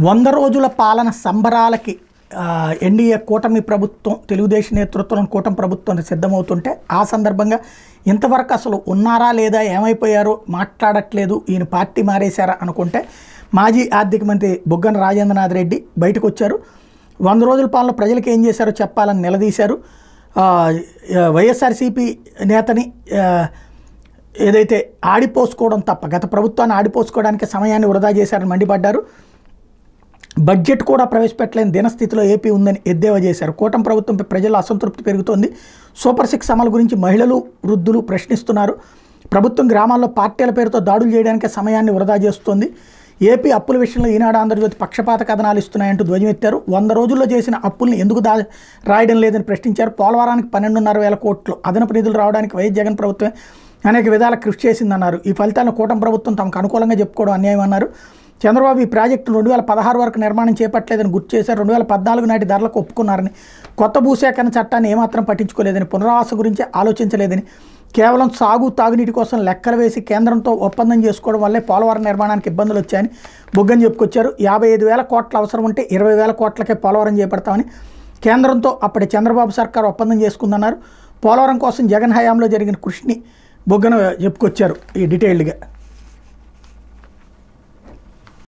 100 రోజుల పాలన సంబరాలకి ఎన్డీఏ కూటమి ప్రభుత్వం తెలుగుదేశం నేతృత్వంలోని కూటమి ప్రభుత్వం సిద్ధమవుతుంటే ఆ సందర్భంగా ఇంతవరకు అసలు ఉన్నారా లేదా ఏమైపోయారో మాట్లాడట్లేదు ఈయన పార్టీ మారేశారా అనుకుంటే మాజీ ఆర్థిక మంత్రి బుగ్గన రాజేంద్రనాథ్ రెడ్డి బయటకు వచ్చారు. 100 రోజుల పాలన ప్రజలకు ఏం చేశారో చెప్పాలని నిలదీశారు. వైఎస్ఆర్సీపీ నేతని ఏదైతే ఆడిపోసుకోవడం తప్ప గత ప్రభుత్వాన్ని ఆడిపోసుకోవడానికి సమయాన్ని వృధా చేశారని మండిపడ్డారు. బడ్జెట్ కూడా ప్రవేశపెట్టలేని దినస్థితిలో ఏపీ ఉందని ఎద్దేవా చేశారు. కూటమి ప్రభుత్వంపై ప్రజల్లో అసంతృప్తి పెరుగుతోంది. సూపర్ 6 అమలు గురించి మహిళలు వృద్ధులు ప్రశ్నిస్తున్నారు. ప్రభుత్వం గ్రామాల్లో పార్టీల పేరుతో దాడులు చేయడానికి సమయాన్ని వృధా చేస్తోంది. ఏపీ అప్పుల విషయంలో ఈనాడు ఆంధ్రజ్యోతి పక్షపాత కథనాలు ఇస్తున్నాయంటూ ధ్వజమెత్తారు. 100 రోజుల్లో చేసిన అప్పుల్ని ఎందుకు రాయడం లేదని ప్రశ్నించారు. పోలవరానికి 12,500 కోట్లు అదనపు నిధులు రావడానికి వైఎస్ జగన్ ప్రభుత్వమే అనేక విధాల కృషి చేసిందన్నారు. ఈ ఫలితాలను కూటమి ప్రభుత్వం తమకు అనుకూలంగా చెప్పుకోవడం అన్యాయం అన్నారు. చంద్రబాబు ఈ ప్రాజెక్టు 2016 వరకు నిర్మాణం చేపట్టలేదని గుర్తు చేశారు. 2014 నాటి ధరలకు ఒప్పుకున్నారని, కొత్త భూసేకరణ చట్టాన్ని ఏమాత్రం పట్టించుకోలేదని, పునరావాస గురించి ఆలోచించలేదని, కేవలం సాగు తాగునీటి కోసం లెక్కలు వేసి కేంద్రంతో ఒప్పందం చేసుకోవడం వల్లే పోలవరం నిర్మాణానికి ఇబ్బందులు వచ్చాయని బుగ్గన చెప్పుకొచ్చారు. 55,000 కోట్ల అవసరం ఉంటే 20,000 కోట్లకే పోలవరం చేపడతామని కేంద్రంతో అప్పటి చంద్రబాబు సర్కారు ఒప్పందం చేసుకుందన్నారు. పోలవరం కోసం జగన్ హయాంలో జరిగిన కృషిని బుగ్గన చెప్పుకొచ్చారు ఈ డీటెయిల్డ్గా.